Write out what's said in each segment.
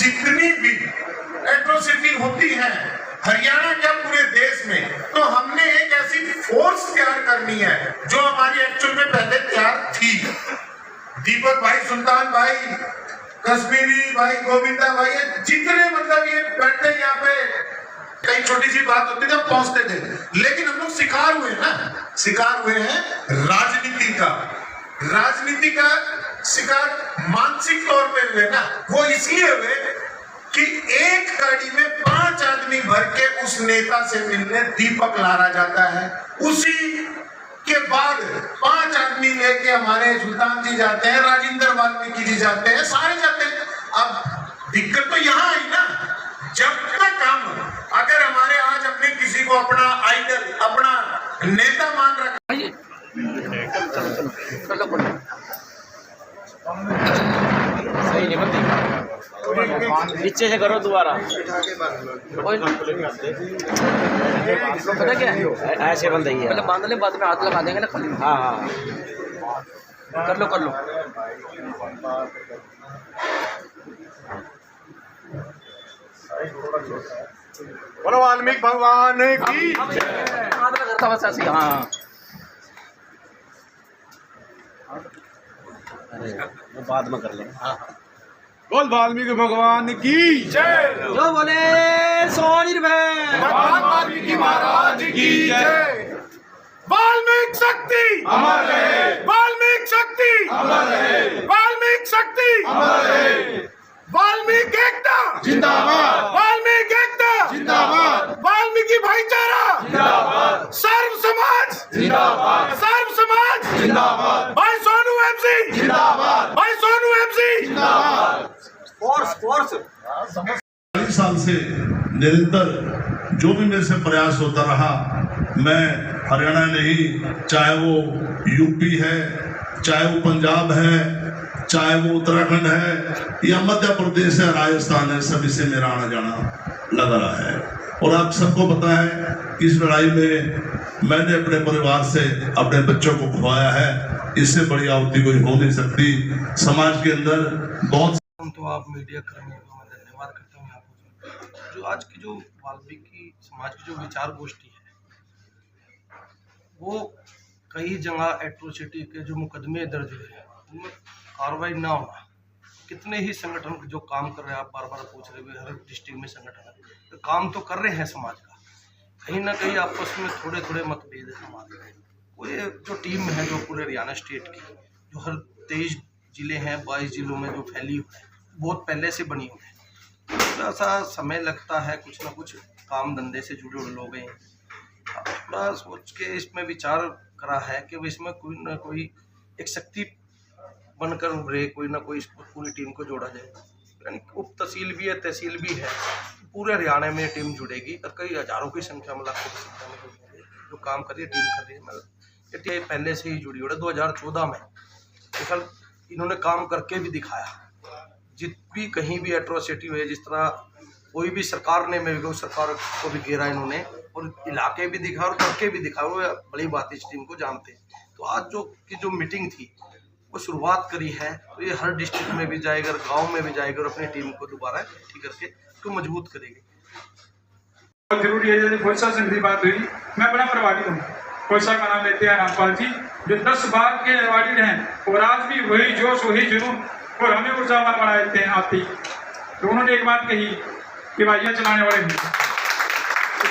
जितनी भी एट्रोसिटी होती है हरियाणा क्या पूरे देश में, तो हमने एक ऐसी फोर्स तैयार करनी है जो हमारी एक्चुअल में पहले तैयार थी। दीपक भाई, सुल्तान भाई, कश्मीरी भाई, गोविंदा भाई, जितने मतलब ये बैठते यहाँ पे, कई छोटी सी बात होती थी पहुंचते थे, लेकिन हम लोग शिकार हुए ना, शिकार हुए हैं राजनीति का शिकार मानसिक तौर पे हुए ना। वो इसलिए हुए कि एक गाड़ी में 5 आदमी भर के उस नेता से मिलने दीपक लारा जाता है, उसी के बाद 5 आदमी लेके हमारे सुल्तान जी जाते हैं, राजेंद्र वाल्मीकि जी जाते हैं, सारे जाते हैं। अब दिक्कत तो यहाँ आई ना, जब तक हम अगर हमारे आज अपने किसी को अपना आइडल, अपना नेता मान रखा, सही नहीं बनती, नीचे से करो दोबारा। पता क्या ऐसे बंद है, पहले बांध ले, बाद में हाथ लगा देंगे ना। हाँ हाँ, कर लो कर लो। बोलो वाल्मीकि भगवान की। हाँ, अरे वो बाद में कर लेंगे। हाँ, बोल वाल्मीकि भगवान की जय। जो बोले सोनी भगवान वाल्मीकि महाराज की जय। वाल्मीकि शक्ति अमर है, वाल्मीकि शक्ति अमर है, वाल्मीकि शक्ति अमर है, वाल्मीकि एकता जिंदाबाद, वाल्मीकि एकता जिंदाबाद, वाल्मीकि भाईचारा जिंदाबाद, सर्व समाज जिंदाबाद, सर्व समाज जिंदाबाद, भाई सोनू एमसी जिंदाबाद, भाई सोनू एमसी जिंदाबाद। फोर्स 40 साल से निरंतर जो भी मेरे से प्रयास होता रहा, मैं हरियाणा नहीं, चाहे वो यूपी है, चाहे वो पंजाब है, चाहे वो उत्तराखंड है या मध्य प्रदेश है, राजस्थान है, सभी से मेरा आना जाना लगा रहा है। और आप सबको पता है कि इस लड़ाई में मैंने अपने परिवार से अपने बच्चों को खुआया है, इससे बड़ी आहुति कोई हो नहीं सकती। समाज के अंदर बहुत तो आप मीडिया कर्मियों को मैं धन्यवाद करता हूँ आपको, जो आज की जो वाल्मीकि समाज की जो विचार गोष्ठी है, वो कई जगह एट्रोसिटी के जो मुकदमे दर्ज हुए हैं उनमें कार्रवाई ना होना, कितने ही संगठन जो काम कर रहे हैं, आप बार बार पूछ रहे हुए, हर डिस्ट्रिक्ट में संगठन तो काम तो कर रहे हैं समाज का, कहीं ना कहीं आपस में थोड़े थोड़े मतभेद है समाज में। वो ये जो टीम है जो पूरे हरियाणा स्टेट की, जो हर 23 जिले हैं, 22 जिलों में जो फैली हुई है, बहुत पहले से बनी हुई है। थोड़ा सा समय लगता है, कुछ ना कुछ काम धंधे से जुड़े हुए लोग हैं, थोड़ा सोच के इसमें विचार करा है कि इसमें कोई ना कोई एक शक्ति बनकर उभरे, कोई ना कोई पूरी टीम को जोड़ा जाए। यानी उप तहसील भी है, तहसील भी है, पूरे हरियाणा में टीम जुड़ेगी और कई हजारों की संख्या में, लाखों की संख्या में जो काम कर रही है, टीम कर रही है। मतलब ये पहले से ही जुड़ी हुई है। 2014 में कल इन्होंने काम करके भी दिखाया, जित भी कहीं भी एट्रोसिटी हुई, जिस तरह कोई भी सरकार ने, मैं सरकार को भी घेरा इन्होंने, और इलाके भी दिखा और करके भी दिखा, वो बड़ी बात इस टीम को जानते हैं। तो आज जो मीटिंग थी वो शुरुआत करी है, तो ये हर डिस्ट्रिक्ट में भी जाएगा, गांव में भी जाएगा और अपनी टीम को दोबारा ठीक करके तो मजबूत करेगी। बहुत जरूरी है। जैसे खोसा से मेरी बात हुई, मैं बड़ा प्रभावित हूँ। खोसा का नाम लेते हैं रामपाल जी, जो 10 बार के अवार्ड हैं, और आज भी वही जोश, वही जुनून, और हमें ऊर्जावान बना देते हैं आते ही। तो उन्होंने एक बात कही कि भाइया चलाने वाले हैं,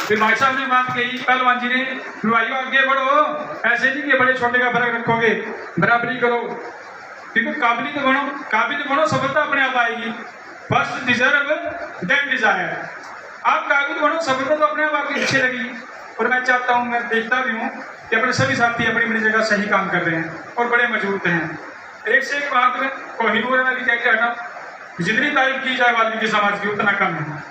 फिर भाई साहब ने बात कही, पहलवान जी ने, भाइयों आगे बढ़ो, ऐसे नहीं कि बड़े छोटे का फर्क रखोगे, बराबरी करो, क्योंकि काबिल तो बनो, सफलता अपने आप आएगी। फर्स्ट डिजर्व देन डिजायर, आप काबिल बनो, सफलता तो अपने आप आपके पीछे लगी। और मैं चाहता हूँ, मैं देखता भी हूँ कि अपने सभी साथी अपनी अपनी जगह सही काम कर रहे हैं और बड़े मजबूत हैं। एक से एक बात में कोहिनूर में भी कहते हैं ना, जितनी तारीफ की जाए वाल्मीकि समाज की उतना कम है।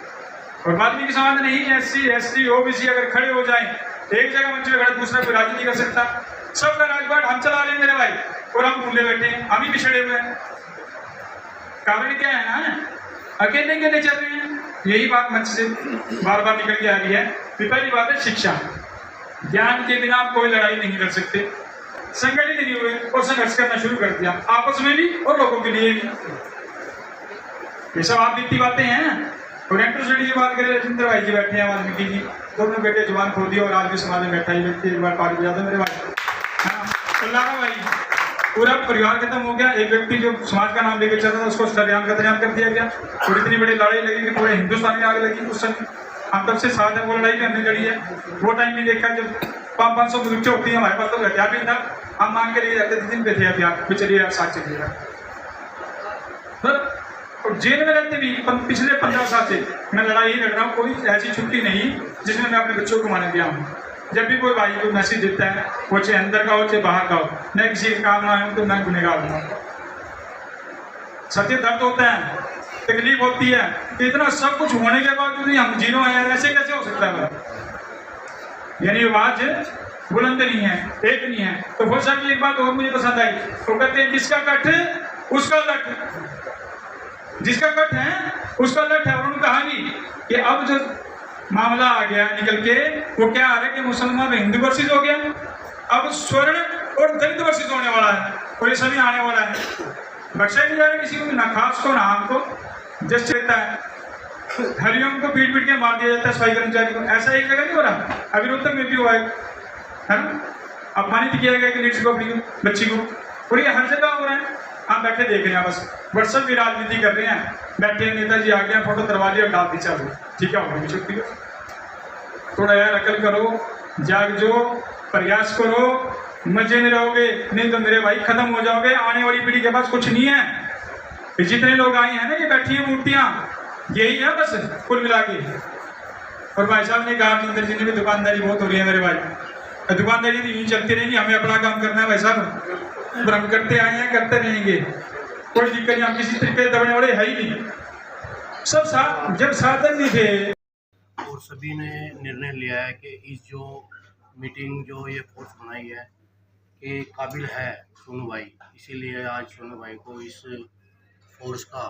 और वाल्मीकि समाज नहीं, SC ST OBC अगर खड़े हो जाए एक जगह मंच में खड़े, दूसरा कोई राजी नहीं कर सकता। सबका राजपाट हम चला रहे हैं मेरे भाई, और हम भूले बैठे हैं, हम ही पिछड़े हुए हैं। कारण क्या है ना, अकेले अकेले चल रहे हैं। यही बात मंच से बार बार निकल के आ रही है। पहली बात है शिक्षा, ज्ञान के बिना आप कोई लड़ाई नहीं कर सकते। संगठित नहीं हुए और संघर्ष करना शुरू कर दिया, आपस में भी और लोगों के लिए भी। ये सब आप बीती बातें हैं। और एट्रोसिटी की बात करें, राजेंद्र भाई जी बैठे हैं, वाल्मीकि जी, दोनों बेटे जुबान खो दिया और आज भी समाज में बैठा ही व्यक्ति, एक बार पार्टी बजा दो मेरे भाई। लारा भाई, पूरा परिवार खत्म हो गया। एक व्यक्ति जो समाज का नाम लेकर चल रहा था उसको सरेआम कतलेआम कर दिया गया। और इतनी बड़ी लड़ाई लगी कि पूरे हिंदुस्तान में आग लगी उस समय। हम तब से साथ हैं, वो लड़ाई भी हमने लड़ी है। वो टाइम भी देखा जब 500 बंदूकें होती है, हमारे पास तो हथियार भी था, हम मांग के लिए जाते थे, दिन पे थे हथियार, चलिए साथ चलिएगा। और जेल में रहते भी पिछले 15 साल से मैं लड़ाई ही लड़ रहा हूँ, कोई ऐसी छुट्टी नहीं जिसमें मैं अपने बच्चों को मारने दिया हूँ। जब भी कोई भाई को मैसेज देता है, वो चाहे अंदर का हो चाहे बाहर का हो, मैं किसी के काम ना आऊँ तो मैं गुनहगार हूँ। सत्य दर्द होता है, तकलीफ होती है कि इतना सब कुछ होने के बाद भी हम जीरो हैं, ऐसे कैसे हो सकता है? यानी आवाज बुलंद नहीं है, एक नहीं है। तो हो सकती है एक बात और मुझे पसंद आई, वो कहते हैं जिसका कट है उसका लट, जिसका कट है उसका लट है। और उन्होंने कहा भी कि अब जो मामला आ गया निकल के, वो क्या आ रहा है कि मुसलमान में हिंदू वर्सेस हो गया, अब स्वर्ण और दलित वर्सेस होने वाला है, और ये सभी आने वाला है। बख्शा नहीं जा रहा किसी को, ना खास को ना आम को। जस्ट रहता है हरिओम को पीट पीट के मार दिया जाता है सफाई कर्मचारी को। ऐसा एक जगह नहीं हो रहा, अभी रोहतक में भी हुआ है ना, अपमानित किया गया कि लेडीज को, अपनी बच्ची को, और ये हर जगह हो रहा है। हम बैठे देख रहे हैं, बस व्हाट्सएप की राजनीति कर रहे हैं, बैठे नेताजी आ गया, फोटो करवा लिया, डाल दी, चलो ठीक है, होगी छुट्टी। थोड़ा यार अकल करो, जाग जो, प्रयास करो, मजे में रहोगे, नहीं तो मेरे भाई खत्म हो जाओगे। आने वाली पीढ़ी के पास कुछ नहीं है। जितने लोग आए हैं ना, ये बैठी है मूर्तियां, यही है बस कुल मिला के। और भाई साहब ने कहा अंदर जी ने भी दुकानदारी बहुत हो रही है मेरे भाई, दुकानदारी तो यूं चलती रहेगी, हमें अपना काम करना है भाई साहब, हम करते आए हैं, करते रहेंगे, कोई दिक्कत नहीं। हम किसी तरीके दबने वाले है ही नहीं, सब साथ जब साधन नहीं थे। और सभी ने निर्णय लिया है कि इस जो मीटिंग जो ये फोर्स बनाई है कि काबिल है सोनू भाई, इसीलिए आज सोनू भाई को इस फोर्स का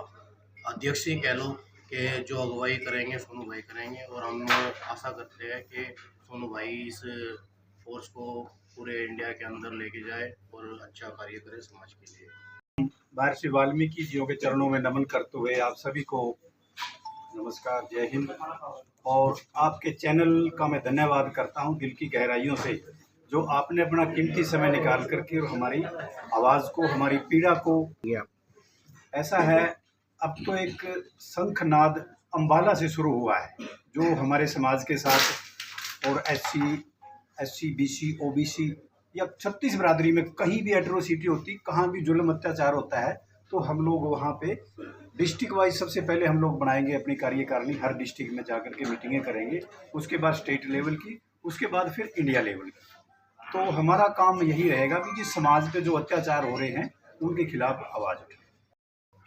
अध्यक्ष ही कह लो कि जो अगुवाई करेंगे सोनू भाई करेंगे। और हम आशा करते हैं कि सोनू भाई इस फोर्स को पूरे इंडिया के अंदर लेके जाए और अच्छा कार्य करे समाज के लिए। महर्षि वाल्मीकि जियों के चरणों में नमन करते हुए आप सभी को नमस्कार, जय हिंद। और आपके चैनल का मैं धन्यवाद करता हूं दिल की गहराइयों से, जो आपने अपना कीमती समय निकाल करके और हमारी आवाज़ को, हमारी पीड़ा को, ऐसा है अब तो एक शंखनाद अम्बाला से शुरू हुआ है, जो हमारे समाज के साथ और एससी, बीसी, ओबीसी या 36 बिरादरी में कहीं भी एट्रोसिटी होती, कहाँ भी जुल्म अत्याचार होता है, तो हम लोग वहाँ पे डिस्ट्रिक्ट वाइज सबसे पहले हम लोग बनाएंगे अपनी कार्यकारिणी, हर डिस्ट्रिक्ट में जाकर के मीटिंगें करेंगे, उसके बाद स्टेट लेवल की, उसके बाद फिर इंडिया लेवल की। तो हमारा काम यही रहेगा कि जिस समाज पे जो अत्याचार हो रहे हैं उनके खिलाफ आवाज़ उठे।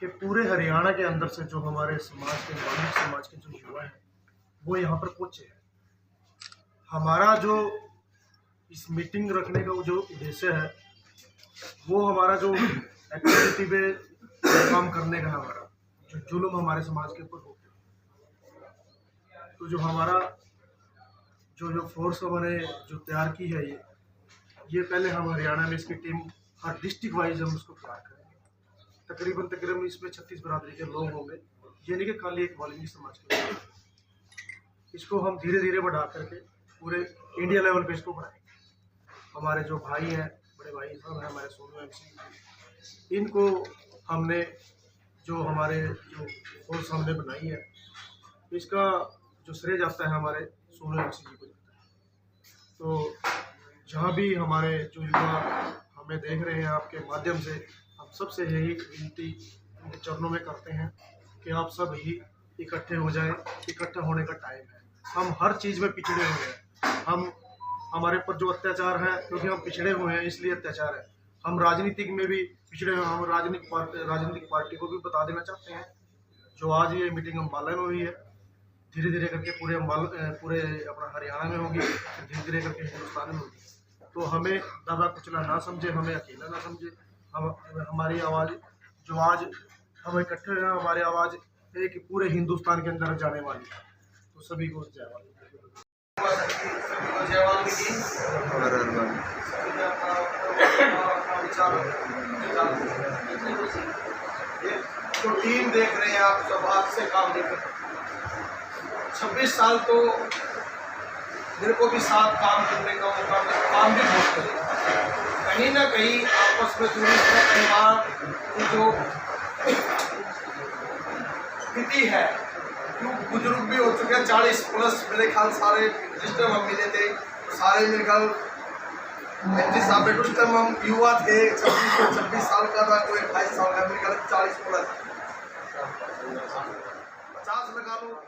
कि पूरे हरियाणा के अंदर से जो हमारे समाज के, वाल्मीकि समाज के जो युवा हैं वो यहाँ पर पहुँचे हैं। हमारा जो इस मीटिंग रखने का जो उद्देश्य है, वो हमारा जो एक्टिविटी पे काम करने का, हमारा जो जुल्म हमारे समाज के ऊपर होते हैं, तो जो हमारा जो फोर्स हमने जो तैयार की है, ये पहले हम हरियाणा में इसकी टीम हर डिस्ट्रिक्ट वाइज हम उसको तैयार करेंगे। तकरीबन इसमें 36 बिरादरी के लोग होंगे, ये नहीं कि खाली एक वाल्मीकि समाज के लोग। इसको हम धीरे धीरे बढ़ा करके पूरे इंडिया लेवल पे इसको बढ़ाएंगे। हमारे जो भाई हैं, बड़े भाई साहब हैं हमारे सोनू एमसी, इनको हमने जो हमारे जो फोर्स हमने बनाई है, इसका जो श्रेय जाता है हमारे सोनू एमसी जी को जाता है। तो जहाँ भी हमारे जो युवा हमें देख रहे हैं, आपके माध्यम से हम सबसे यही विनती उनके चरणों में करते हैं कि आप सब ही इकट्ठे हो जाएं। इकट्ठा होने का टाइम है। हम हर चीज़ में पिछड़े हुए हैं। हमारे पर जो अत्याचार है, क्योंकि हम पिछड़े हुए हैं इसलिए अत्याचार है। हम राजनीतिक में भी पिछड़े हुए हैं। हम राजनीतिक पार्टी को भी बता देना चाहते हैं, जो आज ये मीटिंग अम्बाला में हुई है, धीरे धीरे करके पूरे अपना हरियाणा में होगी, धीरे धीरे करके हिंदुस्तान में होगी। तो हमें दबा कुचला ना समझे, हमें अकेला ना समझे। हमारी आवाज़ जो आज हम इकट्ठे हैं, हमारी आवाज़ है कि पूरे हिंदुस्तान के अंदर जाने वाली है। तो सभी को जय वाल्मीकि। जो टीम देख रहे हैं आप सब, आपसे काम देख रहे हैं। 26 साल तो मेरे को भी साथ काम करने का मौका मिला, काम भी बहुत करे। कहीं ना कहीं आपस में थोड़ी सा परिवार की जो स्थिति है, क्यों बुजुर्ग भी हो चुके हैं 40+ मेरे ख्याल सारे जिस टाइम हम मिले थे सारे मेरे ख्याल 35 साल में, उस टाइम हम युवा थे, 26 साल का था, कोई 28 साल का, मेरे ख्याल 40+ 50 लगा लो।